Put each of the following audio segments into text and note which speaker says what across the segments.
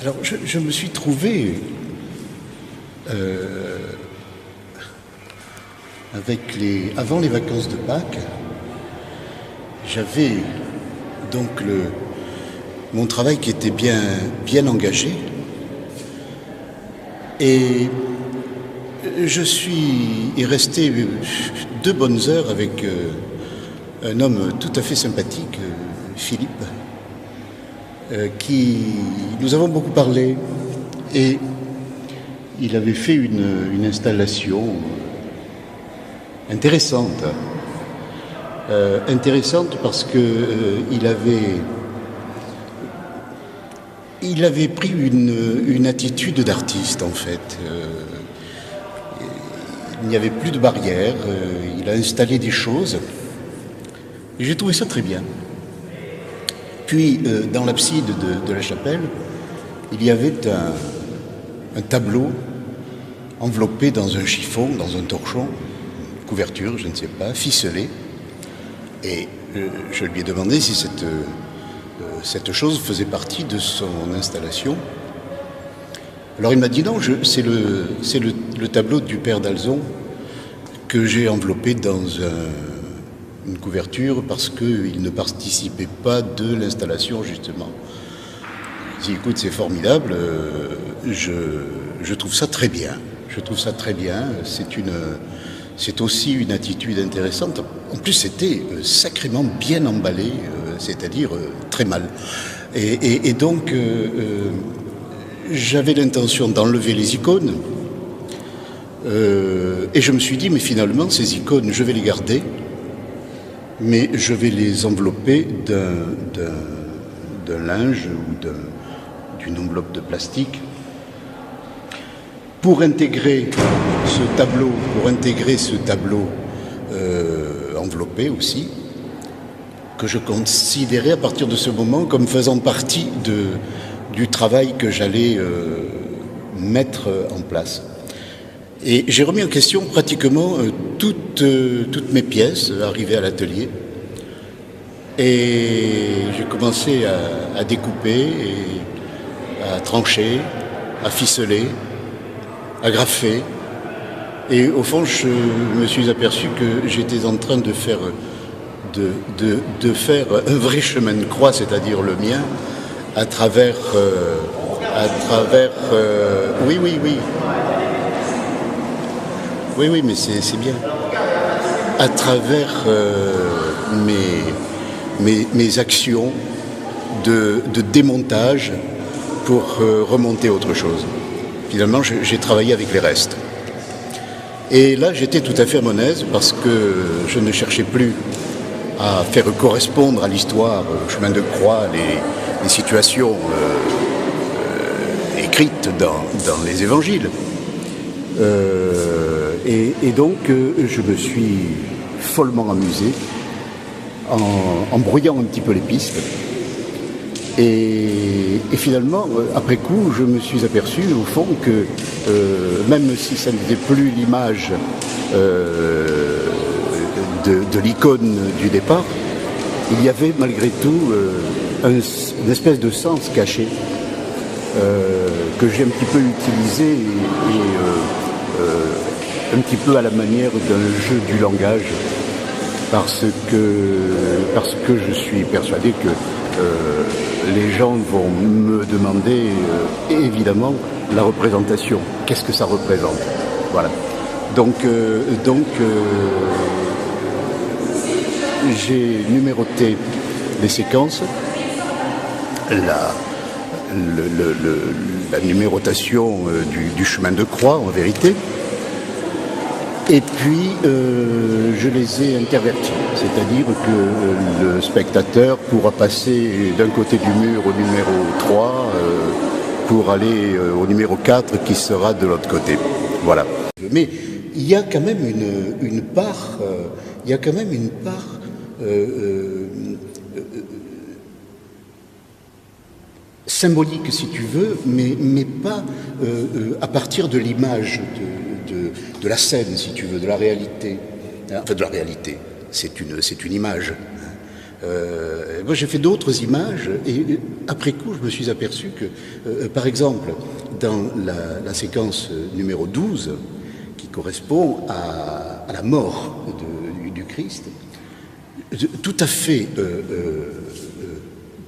Speaker 1: Alors, je me suis trouvé avant les vacances de Pâques, j'avais donc mon travail qui était bien engagé, et je suis resté 2 bonnes heures avec un homme tout à fait sympathique, Philippe, qui nous avons beaucoup parlé, et il avait fait une installation intéressante. Intéressante parce que il avait pris une attitude d'artiste, en fait. Il n'y avait plus de barrière, il a installé des choses, et j'ai trouvé ça très bien. Puis, dans l'abside de la chapelle, il y avait un tableau enveloppé dans un chiffon, dans un torchon, couverture, je ne sais pas, ficelé. Et je lui ai demandé si cette chose faisait partie de son installation. Alors il m'a dit non, c'est le tableau du père d'Alzon que j'ai enveloppé dans une couverture parce qu'il ne participait pas de l'installation, justement. J'ai dit écoute, c'est formidable, je trouve ça très bien. Je trouve ça très bien, c'est aussi une attitude intéressante. En plus, c'était sacrément bien emballé, c'est-à-dire très mal. Et donc, j'avais l'intention d'enlever les icônes. Et je me suis dit, mais finalement, ces icônes, je vais les garder, mais je vais les envelopper d'un linge ou d'une enveloppe de plastique pour intégrer ce tableau enveloppé aussi, que je considérais à partir de ce moment comme faisant partie du travail que j'allais mettre en place. Et j'ai remis en question pratiquement toutes mes pièces arrivées à l'atelier. Et j'ai commencé à découper, à trancher, à ficeler, à graffer. Et au fond, je me suis aperçu que j'étais en train de faire un vrai chemin de croix, c'est-à-dire le mien, à travers oui, mais c'est bien. à travers mes actions de démontage pour remonter autre chose. Finalement, j'ai travaillé avec les restes. Et là, j'étais tout à fait à mon aise parce que je ne cherchais plus à faire correspondre à l'histoire, au chemin de croix, les situations écrites dans les évangiles. Et donc, je me suis follement amusé en brouillant un petit peu les pistes. Et finalement, après coup, je me suis aperçu, au fond, que même si ça n'était plus l'image de l'icône du départ, il y avait malgré tout une espèce de sens caché que j'ai un petit peu utilisé un petit peu à la manière d'un jeu du langage, parce que je suis persuadé que les gens vont me demander évidemment la représentation. Qu'est-ce que ça représente? Voilà. Donc j'ai numéroté les séquences, la numérotation du chemin de croix en vérité, et puis je les ai intervertis, c'est-à-dire que le spectateur pourra passer d'un côté du mur au numéro 3 pour aller au numéro 4 qui sera de l'autre côté. Voilà. Mais il y a quand même une part, symbolique si tu veux, mais pas à partir de l'image de la scène, si tu veux, de la réalité. Enfin, de la réalité, c'est une image. Moi, j'ai fait d'autres images et après coup, je me suis aperçu que, par exemple, dans la séquence numéro 12, qui correspond à la mort du Christ, tout à fait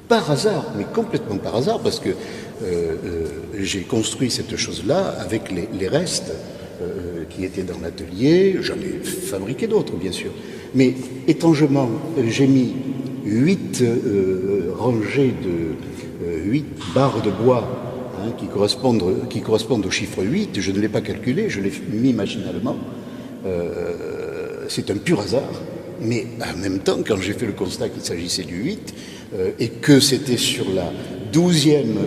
Speaker 1: par hasard, mais complètement par hasard, parce que j'ai construit cette chose-là avec les restes qui étaient dans l'atelier. J'en ai fabriqué d'autres, bien sûr. Mais étrangement, j'ai mis 8 rangées de 8 barres de bois qui correspondent au chiffre 8. Je ne l'ai pas calculé, je l'ai mis machinalement. C'est un pur hasard. Mais en même temps, quand j'ai fait le constat qu'il s'agissait du 8 et que c'était sur la 12e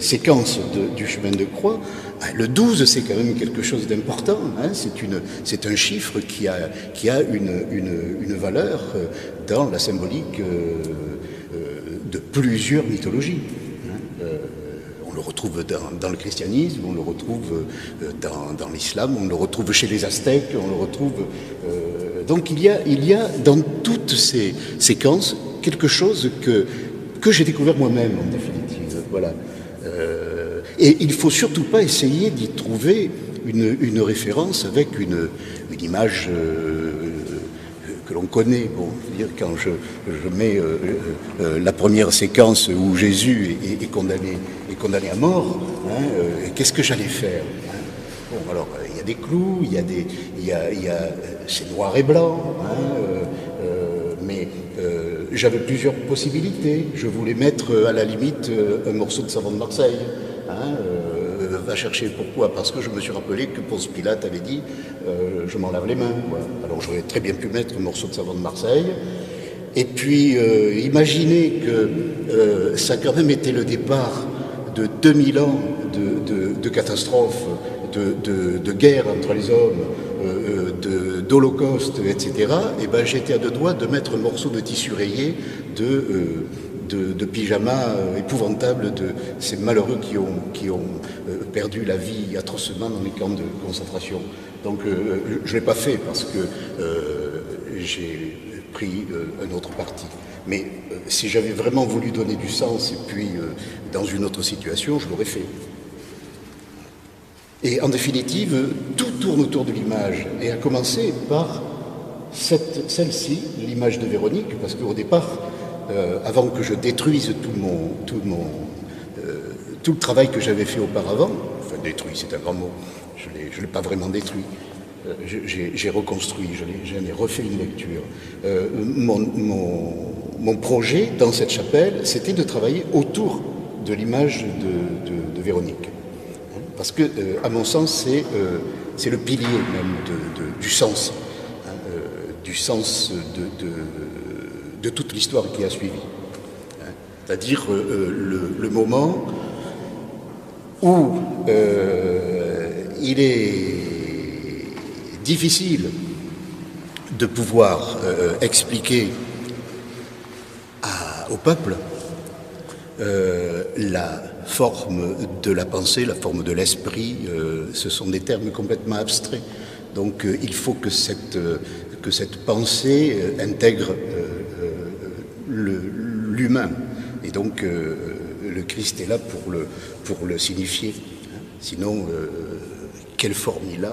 Speaker 1: séquence du chemin de croix, le 12 c'est quand même quelque chose d'important. C'est un chiffre qui a une valeur dans la symbolique de plusieurs mythologies. On le retrouve dans le christianisme, on le retrouve dans l'islam, on le retrouve chez les Aztèques, on le retrouve... donc il y a dans toutes ces séquences quelque chose que j'ai découvert moi-même en définitive. Voilà. Et il ne faut surtout pas essayer d'y trouver une référence avec une image que l'on connaît. Bon, je veux dire, quand je mets la première séquence où Jésus est condamné à mort, qu'est-ce que j'allais faire? Bon, alors, il y a des clous, c'est noir et blanc, mais j'avais plusieurs possibilités. Je voulais mettre à la limite un morceau de savon de Marseille. Va chercher pourquoi? Parce que je me suis rappelé que Ponce Pilate avait dit je m'en lave les mains. Voilà. Alors j'aurais très bien pu mettre un morceau de savon de Marseille. Et puis imaginez que ça a quand même été le départ de 2000 ans de catastrophes, de guerre entre les hommes, d'holocauste, etc. Et ben j'étais à deux doigts de mettre un morceau de tissu rayé de pyjama épouvantable de ces malheureux qui ont perdu la vie atrocement dans les camps de concentration. Donc je ne l'ai pas fait parce que j'ai pris un autre parti. Mais si j'avais vraiment voulu donner du sens et puis dans une autre situation, je l'aurais fait. Et en définitive, tout tourne autour de l'image, et à commencer par celle-ci, l'image de Véronique, parce qu'au départ, avant que je détruise tout le travail que j'avais fait auparavant, enfin détruit, c'est un grand mot, je ne l'ai pas vraiment détruit, j'ai reconstruit, j'en ai refait une lecture. Mon projet dans cette chapelle, c'était de travailler autour de l'image de Véronique. Parce que, à mon sens, c'est le pilier même du sens, du sens de toute l'histoire qui a suivi. C'est-à-dire le moment où il est difficile de pouvoir expliquer au peuple la forme de la pensée, la forme de l'esprit, ce sont des termes complètement abstraits. Donc il faut que cette pensée intègre l'humain. Et donc le Christ est là pour le signifier. Sinon, quelle forme il a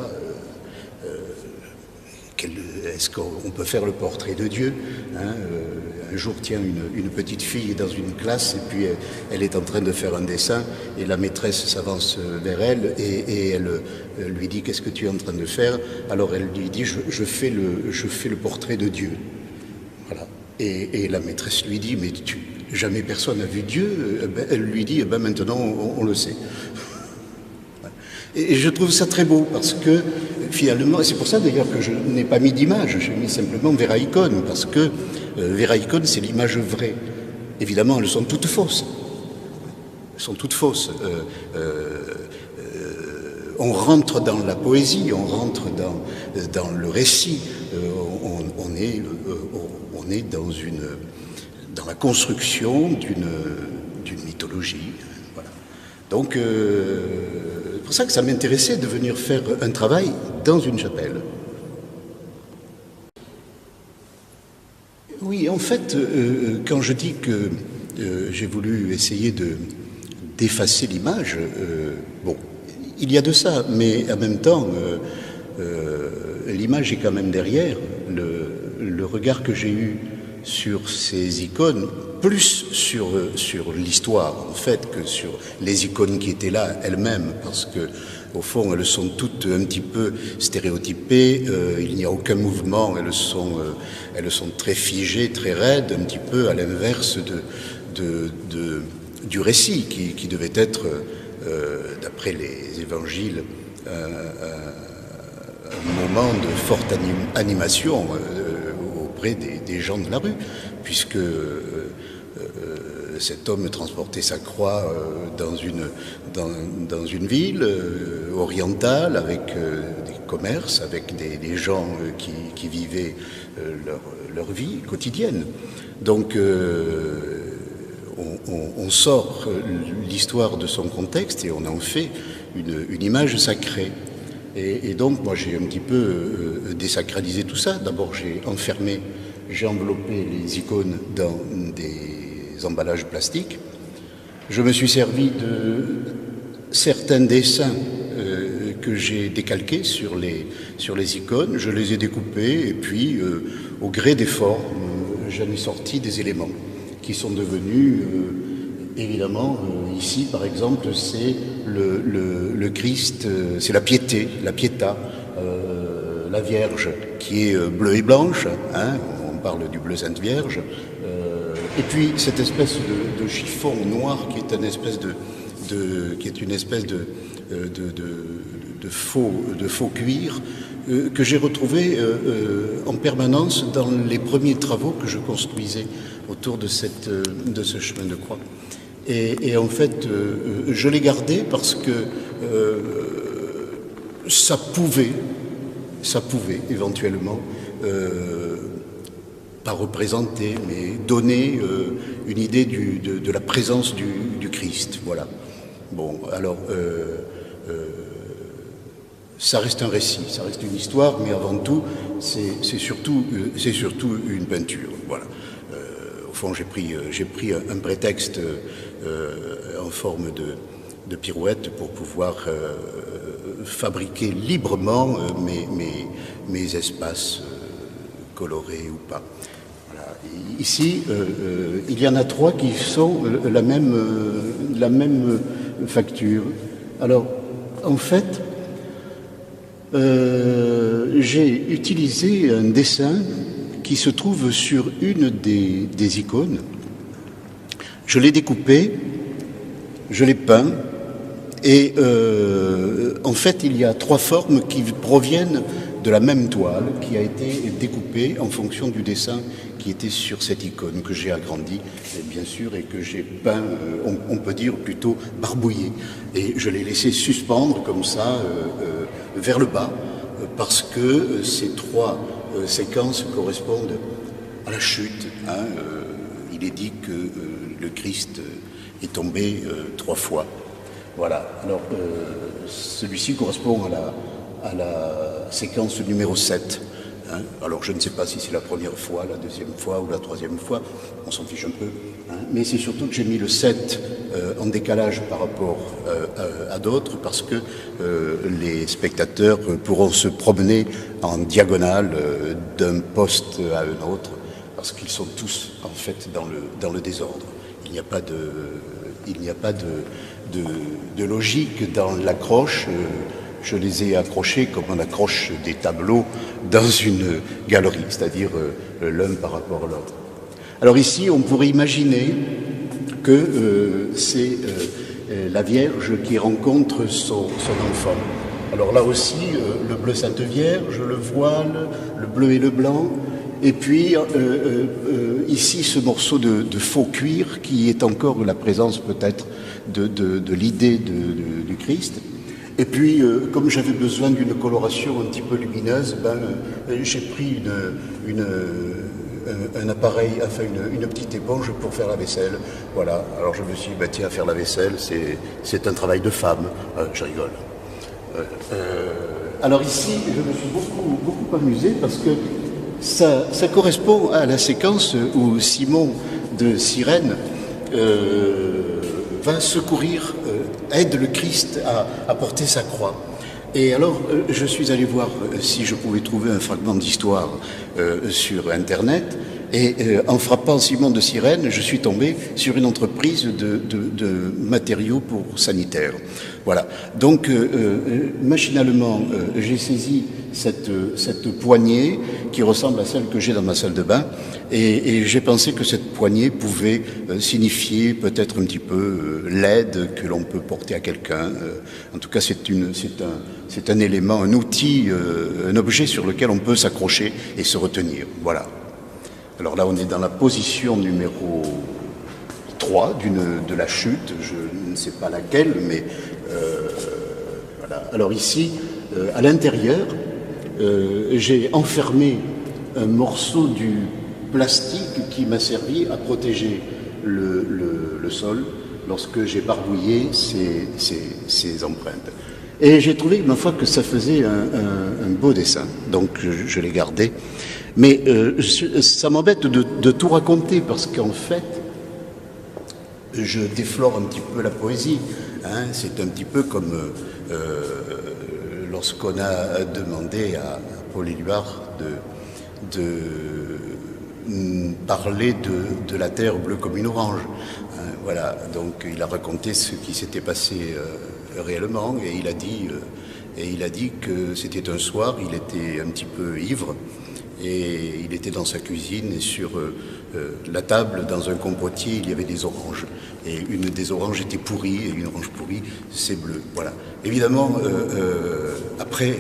Speaker 1: est-ce qu'on peut faire le portrait de Dieu, un jour, tiens, une petite fille dans une classe et puis elle est en train de faire un dessin et la maîtresse s'avance vers elle et elle lui dit « Qu'est-ce que tu es en train de faire ?» Alors elle lui dit « Je fais le portrait de Dieu. » Voilà. Et la maîtresse lui dit « Mais jamais personne n'a vu Dieu ?» Elle lui dit « Maintenant, on le sait. » Et je trouve ça très beau parce que finalement, et c'est pour ça d'ailleurs que je n'ai pas mis d'image, j'ai mis simplement Véraïcone, parce que Véraïcone, c'est l'image vraie. Évidemment, elles sont toutes fausses. Elles sont toutes fausses. On rentre dans la poésie, on rentre dans le récit, on est dans la construction d'une mythologie. Voilà. Donc, c'est pour ça que ça m'intéressait de venir faire un travail dans une chapelle. Oui, en fait, quand je dis que j'ai voulu essayer d'effacer l'image, bon, il y a de ça, mais en même temps, l'image est quand même derrière. Le regard que j'ai eu sur ces icônes, plus sur l'histoire en fait que sur les icônes qui étaient là elles-mêmes, parce que au fond elles sont toutes un petit peu stéréotypées, il n'y a aucun mouvement, elles sont très figées, très raides, un petit peu à l'inverse du récit qui devait être, d'après les évangiles, un moment de forte animation auprès des gens de la rue, puisque cet homme transportait sa croix dans une ville orientale avec des commerces, avec des gens qui vivaient leur vie quotidienne. Donc on sort l'histoire de son contexte et on en fait une image sacrée. Et donc moi j'ai un petit peu désacralisé tout ça. D'abord j'ai enveloppé les icônes dans des emballages plastiques. Je me suis servi de certains dessins que j'ai décalqués sur les icônes. Je les ai découpés et puis au gré des formes, j'en ai sorti des éléments qui sont devenus évidemment, ici par exemple, c'est le Christ, c'est la piété, la pietà, la Vierge qui est bleue et blanche, hein, on parle du bleu Sainte Vierge, et puis cette espèce de chiffon noir qui est une espèce de faux cuir que j'ai retrouvé en permanence dans les premiers travaux que je construisais autour de ce chemin de croix. Et en fait, je l'ai gardé parce que ça pouvait éventuellement, pas représenter, mais donner une idée de la présence du Christ. Voilà. Bon, alors, ça reste un récit, ça reste une histoire, mais avant tout, c'est surtout une peinture. Voilà. Au fond, j'ai pris un prétexte en forme de pirouette pour pouvoir fabriquer librement mes espaces colorés ou pas. Voilà. Ici, il y en a 3 qui sont la même facture. Alors, en fait, j'ai utilisé un dessin qui se trouve sur une des icônes. Je l'ai découpé, je l'ai peint, et en fait, il y a 3 formes qui proviennent de la même toile qui a été découpée en fonction du dessin qui était sur cette icône que j'ai agrandi, bien sûr, et que j'ai peint, on peut dire plutôt barbouillé. Et je l'ai laissé suspendre comme ça vers le bas, parce que ces 3 séquences correspondent à la chute. Il est dit que le Christ est tombé 3 fois. Voilà. Alors, celui-ci correspond à la séquence numéro 7. Alors, je ne sais pas si c'est la première fois, la deuxième fois ou la troisième fois. On s'en fiche un peu. Mais c'est surtout que j'ai mis le 7 en décalage par rapport à d'autres, parce que les spectateurs pourront se promener en diagonale d'un poste à un autre, parce qu'ils sont tous, en fait, dans le désordre. Il n'y a pas de logique dans l'accroche. Je les ai accrochés comme on accroche des tableaux dans une galerie, c'est-à-dire l'un par rapport à l'autre. Alors ici, on pourrait imaginer que c'est la Vierge qui rencontre son enfant. Alors là aussi, le bleu Sainte Vierge, le voile, le bleu et le blanc, et puis ici ce morceau de faux cuir qui est encore la présence peut-être de l'idée du Christ. Et puis, comme j'avais besoin d'une coloration un petit peu lumineuse, j'ai pris un appareil, enfin une petite éponge pour faire la vaisselle. Voilà. Alors je me suis dit, tiens, faire la vaisselle, c'est un travail de femme. Je rigole. Alors ici, je me suis beaucoup amusé parce que ça correspond à la séquence où Simon de Cyrène va secourir, aide le Christ à porter sa croix. Et alors, je suis allé voir si je pouvais trouver un fragment d'histoire sur Internet. Et en frappant Simon de Cyrène, je suis tombé sur une entreprise de matériaux pour sanitaires. Voilà. Donc, machinalement, j'ai saisi cette poignée qui ressemble à celle que j'ai dans ma salle de bain, et j'ai pensé que cette poignée pouvait signifier peut-être un petit peu l'aide que l'on peut porter à quelqu'un. En tout cas, c'est un élément, un outil, un objet sur lequel on peut s'accrocher et se retenir. Voilà. Alors là, on est dans la position numéro 3 de la chute, je ne sais pas laquelle, mais voilà. Alors ici, à l'intérieur, j'ai enfermé un morceau du plastique qui m'a servi à protéger le sol lorsque j'ai barbouillé ces empreintes. Et j'ai trouvé, ma foi, que ça faisait un beau dessin, donc je l'ai gardé. Mais ça m'embête de tout raconter, parce qu'en fait, je déflore un petit peu la poésie. C'est un petit peu comme lorsqu'on a demandé à Paul Éluard de parler de la terre bleue comme une orange. Voilà, donc il a raconté ce qui s'était passé réellement, et il a dit que c'était un soir, il était un petit peu ivre, et il était dans sa cuisine, et sur la table, dans un compotier, il y avait des oranges. Et une des oranges était pourrie, et une orange pourrie, c'est bleu. Voilà. Évidemment, après,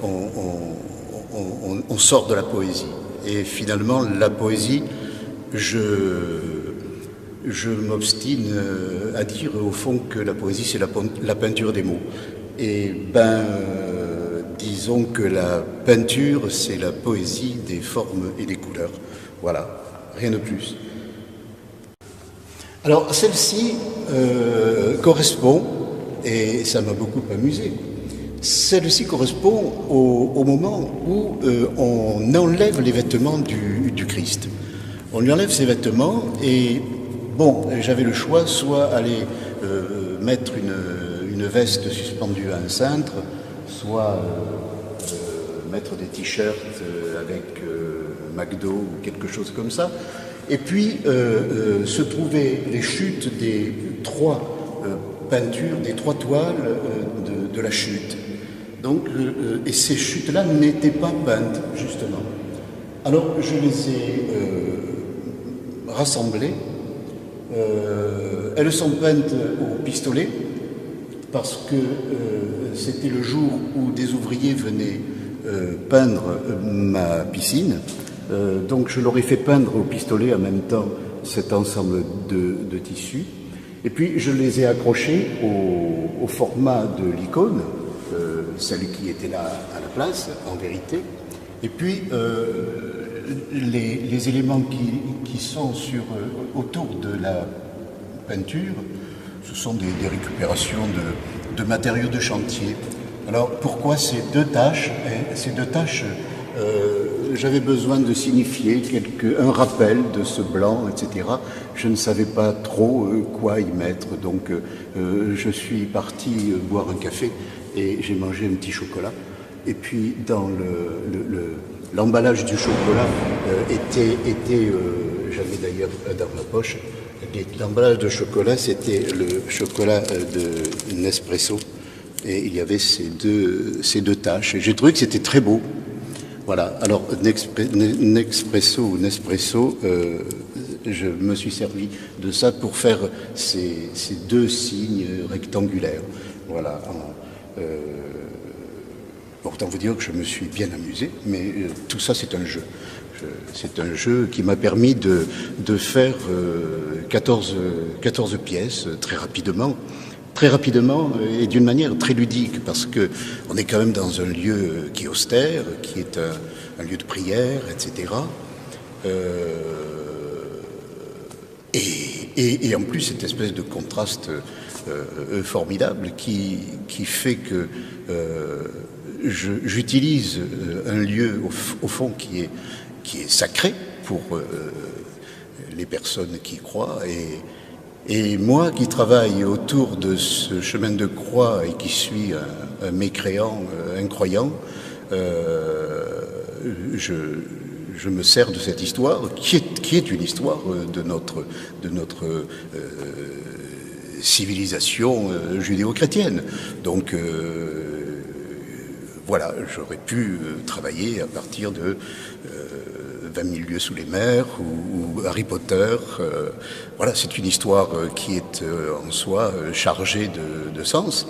Speaker 1: on sort de la poésie. Et finalement, la poésie, je m'obstine à dire, au fond, que la poésie, c'est la peinture des mots. Et disons que la peinture, c'est la poésie des formes et des couleurs. Voilà, rien de plus. Alors, celle-ci correspond, et ça m'a beaucoup amusé, celle-ci correspond au moment où on enlève les vêtements du Christ. On lui enlève ses vêtements, et bon, j'avais le choix, soit aller mettre une veste suspendue à un cintre, soit mettre des t-shirts avec McDo ou quelque chose comme ça. Et puis se trouvaient les chutes des 3 peintures, des 3 toiles de la chute. Donc, et ces chutes-là n'étaient pas peintes, justement. Alors, je les ai rassemblées. Elles sont peintes au pistolet, parce que c'était le jour où des ouvriers venaient peindre ma piscine. Donc, je leur ai fait peindre au pistolet en même temps cet ensemble de tissus. Et puis, je les ai accrochés au format de l'icône, celle qui était là à la place, en vérité. Et puis, les éléments qui sont autour de la peinture, ce sont des récupérations de matériaux de chantier. Alors, pourquoi ces deux tâches? Ces deux tâches, j'avais besoin de signifier un rappel de ce blanc, etc. Je ne savais pas trop quoi y mettre, donc je suis parti boire un café et j'ai mangé un petit chocolat. Et puis dans l'emballage du chocolat j'avais d'ailleurs dans ma poche, l'emballage de chocolat, c'était le chocolat de Nespresso, et il y avait ces deux taches. Et j'ai trouvé que c'était très beau. Voilà, alors Nespresso ou Nespresso, je me suis servi de ça pour faire ces deux signes rectangulaires. Voilà. Autant vous dire que je me suis bien amusé, mais tout ça c'est un jeu. C'est un jeu qui m'a permis de faire 14 pièces très rapidement et d'une manière très ludique, parce que on est quand même dans un lieu qui est austère, qui est un lieu de prière, etc. Et en plus cette espèce de contraste formidable qui fait que j'utilise un lieu au fond qui est sacré pour les personnes qui y croient, et moi qui travaille autour de ce chemin de croix et qui suis un mécréant incroyant, je me sers de cette histoire qui est une histoire de notre civilisation judéo-chrétienne. Donc voilà, j'aurais pu travailler à partir de 20 000 lieues sous les mers ou Harry Potter. Voilà, c'est une histoire qui est en soi chargée de sens.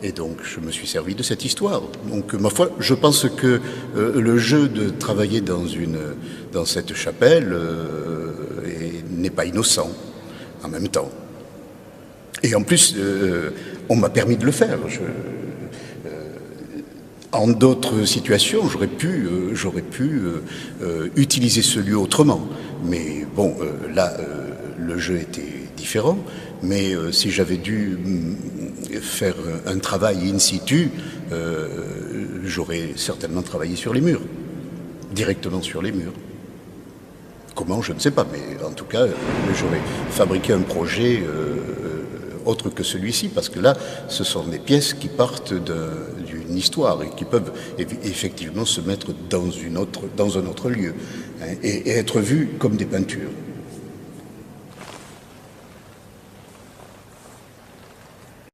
Speaker 1: Et donc, je me suis servi de cette histoire. Donc, ma foi, je pense que le jeu de travailler dans cette chapelle n'est pas innocent en même temps. Et en plus, on m'a permis de le faire. En d'autres situations, j'aurais pu utiliser ce lieu autrement. Mais bon, là, le jeu était différent. Mais si j'avais dû faire un travail in situ, j'aurais certainement travaillé sur les murs, directement sur les murs. Comment, je ne sais pas, mais en tout cas, j'aurais fabriqué un projet autre que celui-ci, parce que là, ce sont des pièces qui partent d'une histoire et qui peuvent effectivement se mettre dans un autre lieu, hein, et être vues comme des peintures.